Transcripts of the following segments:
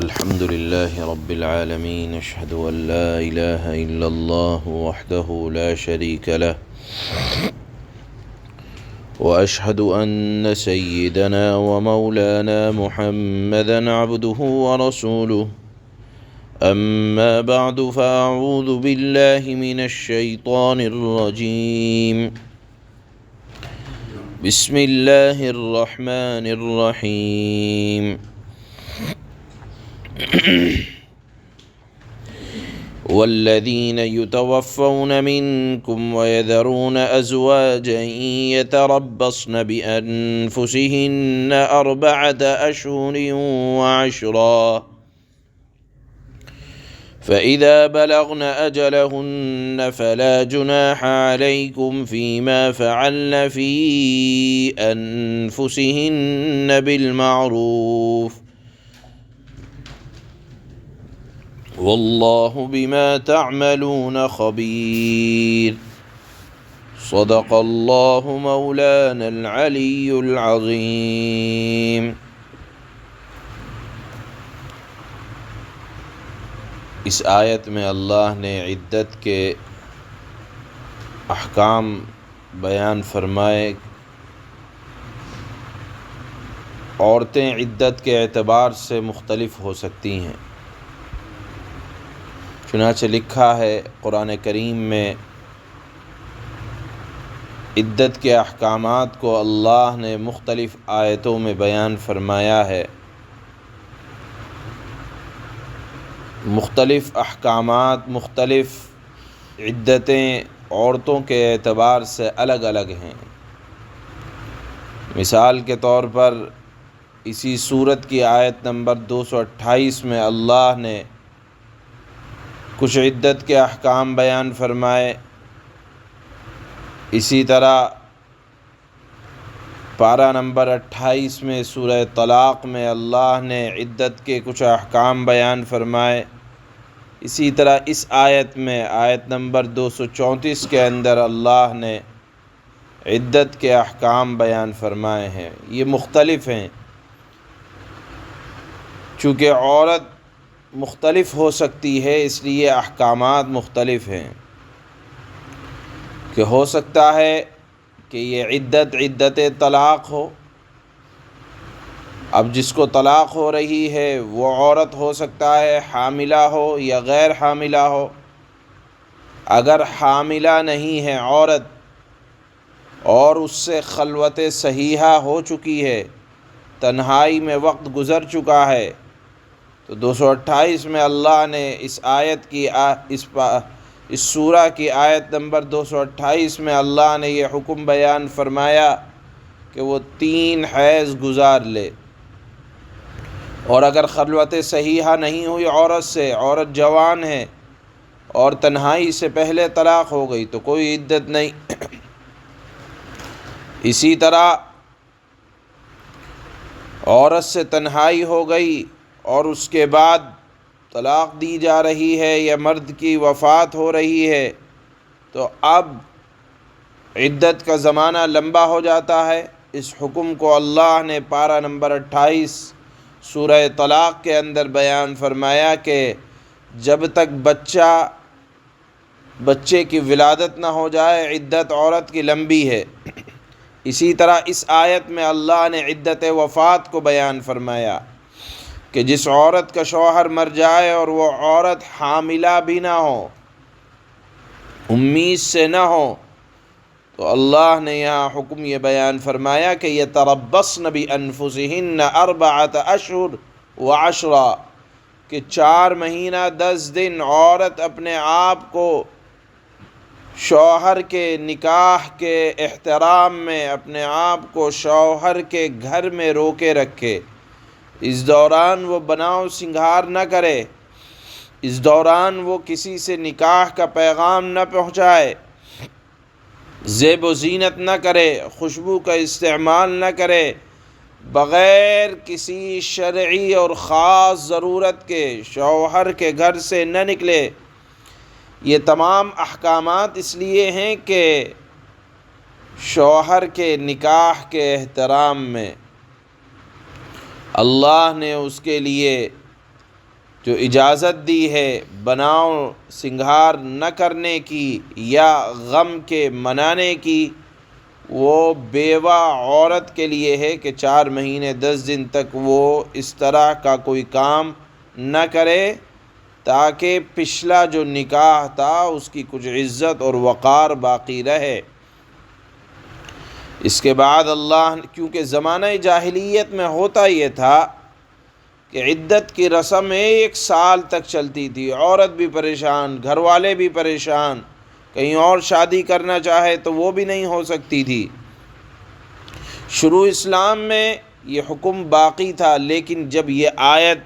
الحمد لله رب العالمين، أشهد أن لا إله إلا الله وحده لا شريك له، وأشهد أن سيدنا ومولانا محمدا عبده ورسوله. أما بعد، فأعوذ بالله من الشيطان الرجيم. بسم الله الرحمن الرحيم. والذين يتوفون منكم ويذرون أزواجا يتربصن بأنفسهن 4 أشهر وعشرا، فإذا بلغن أجلهن فلا جناح عليكم فيما فعلن في أنفسهن بالمعروف، والله بما تعملون خبير. صدق الله مولانا العلي العظيم. اس آیت میں اللہ نے عدت کے احکام بیان فرمائے. عورتیں عدت کے اعتبار سے مختلف ہو سکتی ہیں. چنانچہ لکھا ہے قرآن کریم میں عدت کے احکامات کو اللہ نے مختلف آیتوں میں بیان فرمایا ہے. مختلف احکامات، مختلف عدتیں عورتوں کے اعتبار سے الگ الگ ہیں. مثال کے طور پر اسی سورت کی آیت نمبر 228 میں اللہ نے کچھ عدت کے احکام بیان فرمائے. اسی طرح پارہ نمبر 28 میں سورہ طلاق میں اللہ نے عدت کے کچھ احکام بیان فرمائے. اسی طرح اس آیت میں آیت نمبر 234 کے اندر اللہ نے عدت کے احکام بیان فرمائے ہیں. یہ مختلف ہیں. چونکہ عورت مختلف ہو سکتی ہے، اس لیے احکامات مختلف ہیں. کہ ہو سکتا ہے کہ یہ عدت طلاق ہو. اب جس کو طلاق ہو رہی ہے وہ عورت ہو سکتا ہے حاملہ ہو یا غیر حاملہ ہو. اگر حاملہ نہیں ہے عورت اور اس سے خلوت صحیحہ ہو چکی ہے، تنہائی میں وقت گزر چکا ہے، تو 228 میں اللہ نے اس آیت کی اس سورہ کی آیت نمبر 228 میں اللہ نے یہ حکم بیان فرمایا کہ وہ 3 حیض گزار لے. اور اگر خلوت صحیحہ نہیں ہوئی عورت سے، عورت جوان ہے اور تنہائی سے پہلے طلاق ہو گئی، تو کوئی عدت نہیں. اسی طرح عورت سے تنہائی ہو گئی اور اس کے بعد طلاق دی جا رہی ہے یا مرد کی وفات ہو رہی ہے، تو اب عدت کا زمانہ لمبا ہو جاتا ہے. اس حکم کو اللہ نے پارہ نمبر 28 سورہ طلاق کے اندر بیان فرمایا کہ جب تک بچے کی ولادت نہ ہو جائے عدت عورت کی لمبی ہے. اسی طرح اس آیت میں اللہ نے عدت وفات کو بیان فرمایا کہ جس عورت کا شوہر مر جائے اور وہ عورت حاملہ بھی نہ ہو، امید سے نہ ہو، تو اللہ نے یہاں حکم یہ بیان فرمایا کہ یتربصن بانفسہن 4 اشہر و10، کہ 4 مہینہ 10 دن عورت اپنے آپ کو شوہر کے نکاح کے احترام میں اپنے آپ کو شوہر کے گھر میں روکے رکھے. اس دوران وہ بناؤ سنگھار نہ کرے، اس دوران وہ کسی سے نکاح کا پیغام نہ پہنچائے، زیب و زینت نہ کرے، خوشبو کا استعمال نہ کرے، بغیر کسی شرعی اور خاص ضرورت کے شوہر کے گھر سے نہ نکلے. یہ تمام احکامات اس لیے ہیں کہ شوہر کے نکاح کے احترام میں اللہ نے اس کے لیے جو اجازت دی ہے بناؤ سنگھار نہ کرنے کی یا غم کے منانے کی، وہ بیوہ عورت کے لیے ہے کہ 4 مہینے 10 دن تک وہ اس طرح کا کوئی کام نہ کرے تاکہ پچھلا جو نکاح تھا اس کی کچھ عزت اور وقار باقی رہے۔ اس کے بعد اللہ، کیونکہ زمانہ جاہلیت میں ہوتا یہ تھا کہ عدت کی رسم 1 سال تک چلتی تھی، عورت بھی پریشان، گھر والے بھی پریشان، کہیں اور شادی کرنا چاہے تو وہ بھی نہیں ہو سکتی تھی۔ شروع اسلام میں یہ حکم باقی تھا، لیکن جب یہ آیت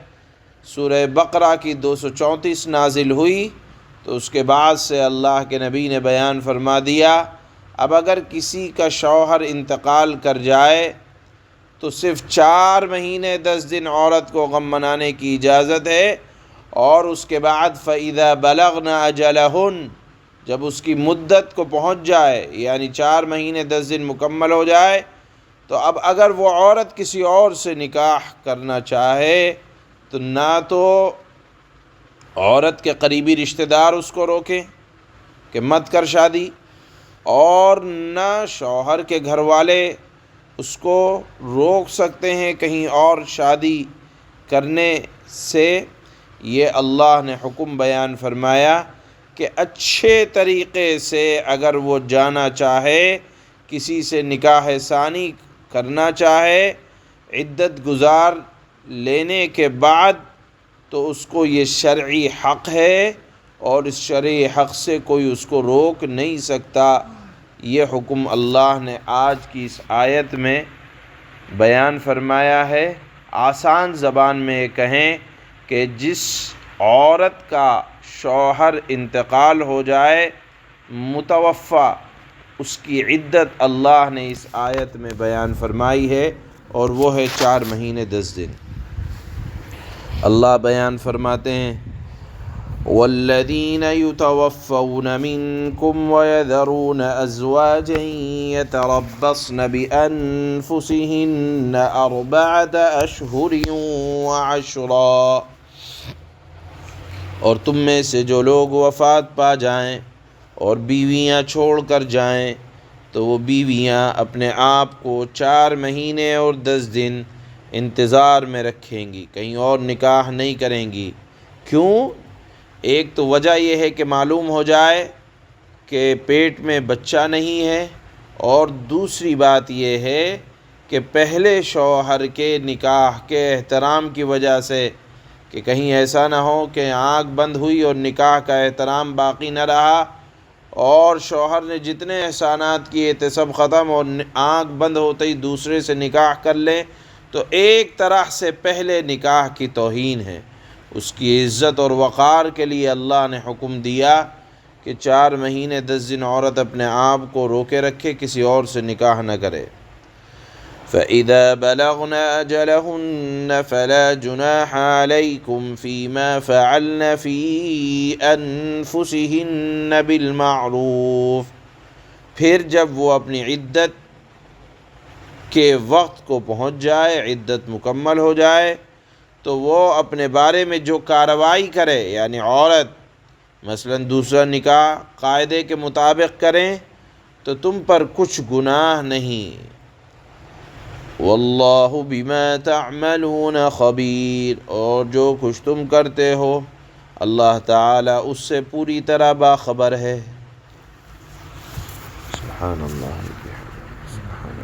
سورہ بقرہ کی 234 نازل ہوئی تو اس کے بعد سے اللہ کے نبی نے بیان فرما دیا، اب اگر کسی کا شوہر انتقال کر جائے تو صرف 4 مہینے 10 دن عورت کو غم منانے کی اجازت ہے، اور اس کے بعد فَإِذَا بَلَغْنَ أَجَلَهُنَّ، جب اس کی مدت کو پہنچ جائے یعنی 4 مہینے 10 دن مکمل ہو جائے، تو اب اگر وہ عورت کسی اور سے نکاح کرنا چاہے تو نہ تو عورت کے قریبی رشتہ دار اس کو روکیں کہ مت کر شادی، اور نہ شوہر کے گھر والے اس کو روک سکتے ہیں کہیں اور شادی کرنے سے۔ یہ اللہ نے حکم بیان فرمایا کہ اچھے طریقے سے اگر وہ جانا چاہے، کسی سے نکاح ثانی کرنا چاہے عدت گزار لینے کے بعد، تو اس کو یہ شرعی حق ہے، اور اس شرعی حق سے کوئی اس کو روک نہیں سکتا۔ یہ حکم اللہ نے آج کی اس آیت میں بیان فرمایا ہے۔ آسان زبان میں کہیں کہ جس عورت کا شوہر انتقال ہو جائے متوفی، اس کی عدت اللہ نے اس آیت میں بیان فرمائی ہے، اور وہ ہے 4 مہینے 10 دن۔ اللہ بیان فرماتے ہیں وَالَّذِينَ يُتَوَفَّوْنَ مِنكُمْ وَيَذَرُونَ أَزْوَاجًا يَتَرَبَّصْنَ بِأَنفُسِهِنَّ 4 أَشْهُرٍ وَعَشْرًا، اور تم میں سے جو لوگ وفات پا جائیں اور بیویاں چھوڑ کر جائیں تو وہ بیویاں اپنے آپ کو 4 مہینے اور 10 دن انتظار میں رکھیں گی، کہیں اور نکاح نہیں کریں گی۔ کیوں؟ ایک تو وجہ یہ ہے کہ معلوم ہو جائے کہ پیٹ میں بچہ نہیں ہے، اور دوسری بات یہ ہے کہ پہلے شوہر کے نکاح کے احترام کی وجہ سے، کہ کہیں ایسا نہ ہو کہ آنکھ بند ہوئی اور نکاح کا احترام باقی نہ رہا، اور شوہر نے جتنے احسانات کیے تھے سب ختم، اور آنکھ بند ہوتے ہی دوسرے سے نکاح کر لیں، تو ایک طرح سے پہلے نکاح کی توہین ہے۔ اس کی عزت اور وقار کے لیے اللہ نے حکم دیا کہ 4 مہینے 10 دن عورت اپنے آپ کو روکے رکھے، کسی اور سے نکاح نہ کرے۔ فَإِذَا بَلَغْنَ أَجَلَهُنَّ فَلَا جُنَاحَ عَلَيْكُمْ فِي مَا فَعَلْنَ فِي أَنفُسِهِنَّ بِالْمَعْرُوفِ، پھر جب وہ اپنی عدت کے وقت کو پہنچ جائے، عدت مکمل ہو جائے، تو وہ اپنے بارے میں جو کارروائی کرے، یعنی عورت مثلا دوسرا نکاح قاعدے کے مطابق کریں تو تم پر کچھ گناہ نہیں۔ واللہ بما تعملون خبیر، اور جو کچھ تم کرتے ہو اللہ تعالی اس سے پوری طرح باخبر ہے۔ سبحان اللہ۔